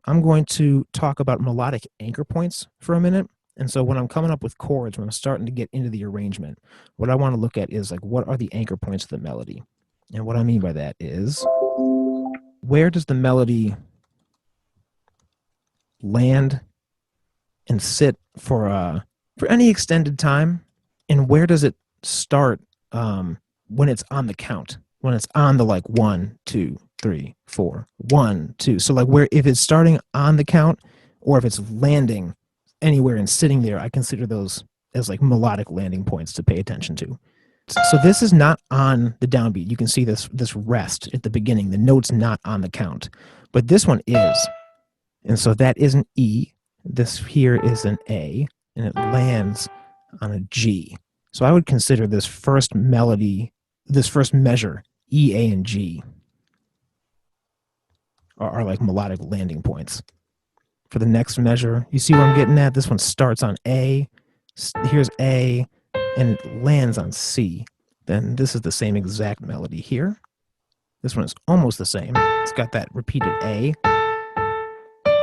I'm going to talk about melodic anchor points for a minute. And so when I'm coming up with chords, when I'm starting to get into the arrangement, what I want to look at is like, what are the anchor points of the melody? And what I mean by that is, where does the melody land and sit for any extended time, and where does it start when it's on the count, when it's on the like 1, 2, 3, 4, 1, 2. So like where, if it's starting on the count or if it's landing anywhere and sitting there, I consider those as like melodic landing points to pay attention to. So this is not on the downbeat. You can see this rest at the beginning. The note's not on the count, but this one is. And so that is an E. This here is an A, and it lands on a G. So I would consider this first melody, this first measure, E, A, and G, are like melodic landing points. For the next measure, you see where I'm getting at? This one starts on A, here's A, and it lands on C. Then this is the same exact melody here. This one is almost the same. It's got that repeated A,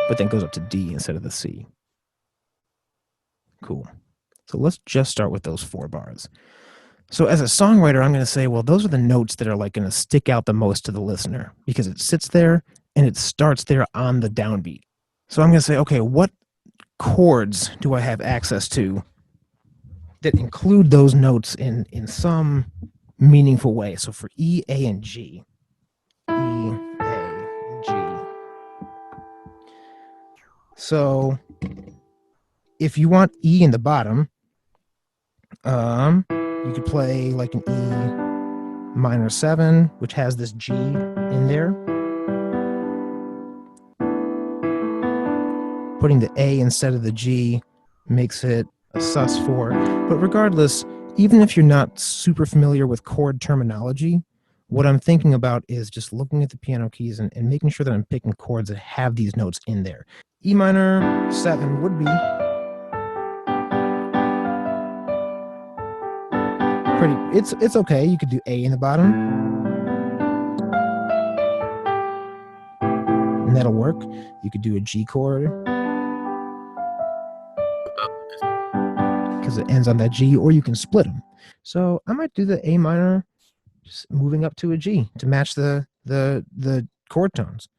but then goes up to D instead of the C. Cool. So let's just start with those 4 bars. So as a songwriter, I'm going to say, well, those are the notes that are like going to stick out the most to the listener because it sits there and it starts there on the downbeat. So I'm going to say, okay, what chords do I have access to that include those notes in some meaningful way? So for E, A, and G, E, A, G. So if you want E in the bottom, you could play like an E minor 7, which has this G in there. Putting the A instead of the G makes it a sus4. But regardless, even if you're not super familiar with chord terminology, what I'm thinking about is just looking at the piano keys and making sure that I'm picking chords that have these notes in there. E minor 7 would be pretty, it's okay. You could do A in the bottom, and that'll work. You could do a G chord because it ends on that G, or you can split them. So I might do the A minor, just moving up to a G to match the chord tones.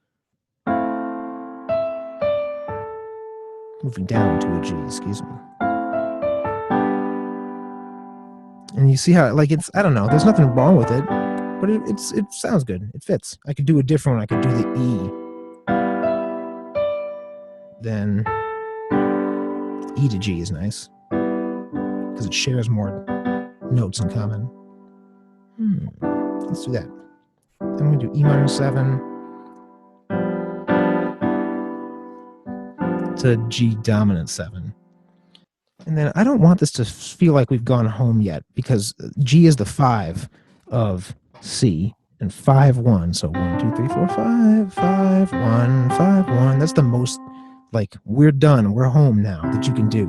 Moving down to a G, excuse me. And you see how, like, it's, I don't know, there's nothing wrong with it, but it sounds good. It fits. I could do a different one. I could do the E. Then E to G is nice because it shares more notes in common. Let's do that. I'm going to do E minor 7 to G dominant 7. And then I don't want this to feel like we've gone home yet because G is the 5 of C and 5, 1. So 1, 2, 3, 4, 5, 5, 1, 5, 1. That's the most, like, we're done, we're home now that you can do.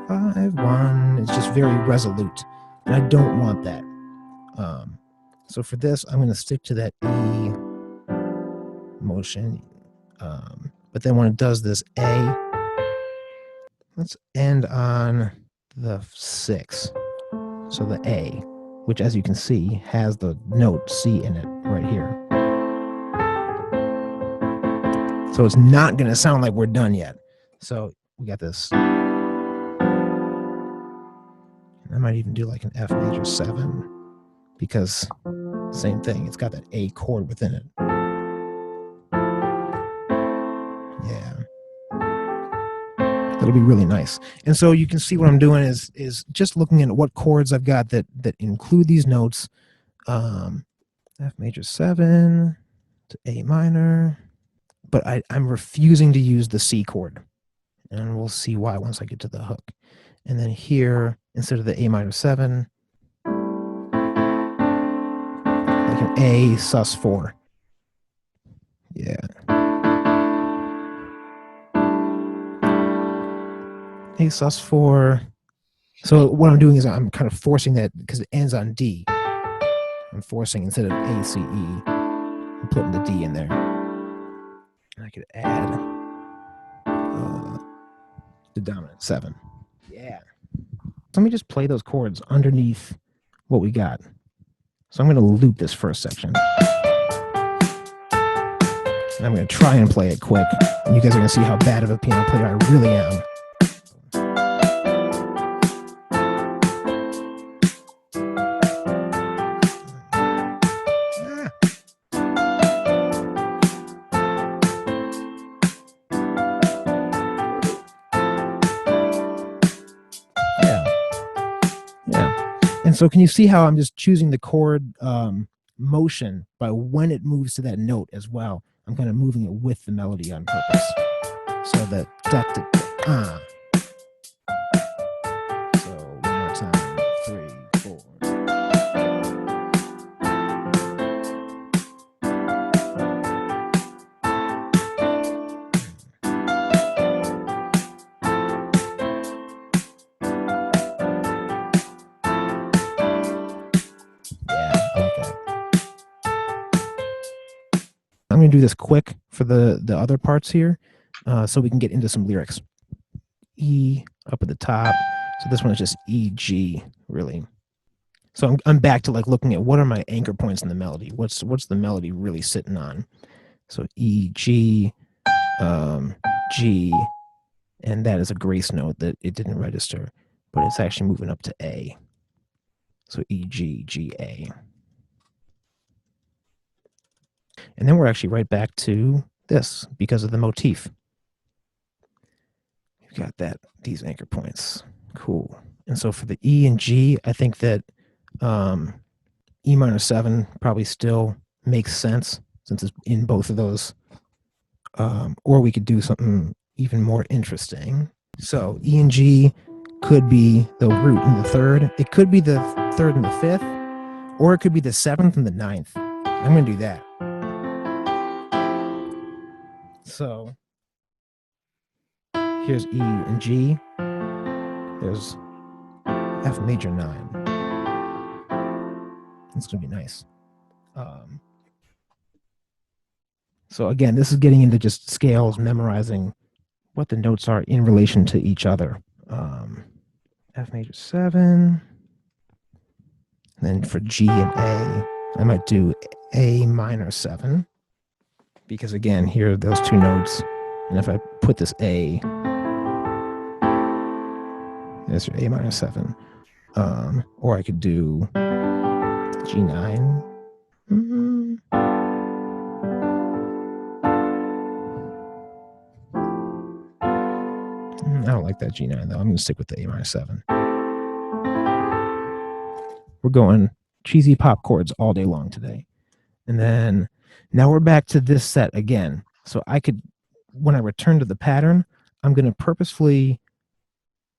5, 1. It's just very resolute. And I don't want that. So for this, I'm going to stick to that E motion. But then when it does this A, let's end on the 6. So the A, which as you can see has the note C in it right here. So it's not going to sound like we're done yet. So we got this. I might even do like an F major 7 because same thing. It's got that A chord within it. Yeah. That'll be really nice. And so you can see what I'm doing is just looking at what chords I've got that include these notes. F major 7 to A minor. But I'm refusing to use the C chord. And we'll see why once I get to the hook. And then here, instead of the A minor 7, like an A sus4. Yeah. A sus4. So what I'm doing is I'm kind of forcing that because it ends on D. I'm forcing instead of A, C, E, I'm putting the D in there. And I I could add the dominant 7. Yeah. Let me just play those chords underneath what we got. So I'm going to loop this first section. And I'm going to try and play it quick. And you guys are going to see how bad of a piano player I really am. And so can you see how I'm just choosing the chord motion by when it moves to that note as well? I'm kind of moving it with the melody on purpose. So that da, da, da, So one more time. 3, 4. I'm going to do this quick for the other parts here so we can get into some lyrics. E up at the top. So this one is just E, G, really. So I'm back to like looking at what are my anchor points in the melody. What's the melody really sitting on? So E, G, G, and that is a grace note that it didn't register, but it's actually moving up to A. So E, G, G, A. And then we're actually right back to this because of the motif. We've got these anchor points. Cool. And so for the E and G, I think that E minor 7 probably still makes sense since it's in both of those. Or we could do something even more interesting. So E and G could be the root and the third. It could be the third and the fifth, or it could be the 7th and the 9th. I'm going to do that. So here's E and G. There's F major 9. It's going to be nice. So again, this is getting into just scales, memorizing what the notes are in relation to each other. F major 7. And then for G and A, I might do A minor 7. Because again, here are those two notes. And if I put this A, there's your A minor 7. Or I could do G9. I don't like that G9 though. I'm going to stick with the A minor 7. We're going cheesy pop chords all day long today. And then now we're back to this set again. So I could, when I return to the pattern, I'm going to purposefully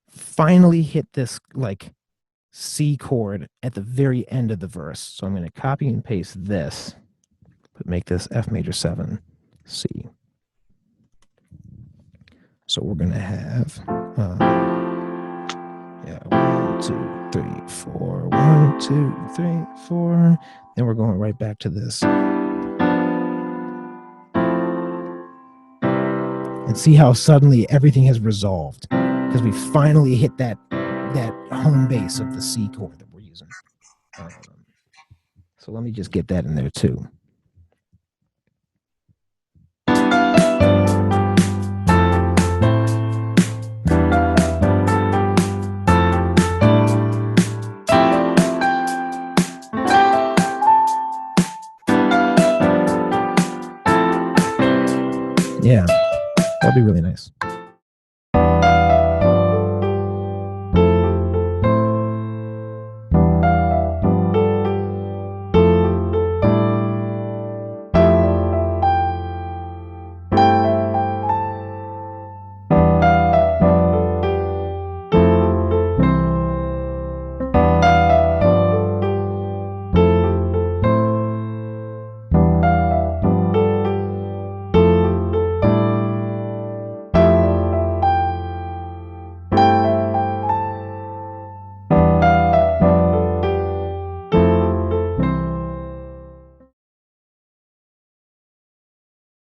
finally hit this like C chord at the very end of the verse. So I'm going to copy and paste this, but make this F major 7, C. So we're going to have, 1, 2, 3, 4, 1, 2, 3, 4. Then we're going right back to this. And see how suddenly everything has resolved because we finally hit that home base of the C chord that we're using. So let me just get that in there too. Yeah, that'd be really nice.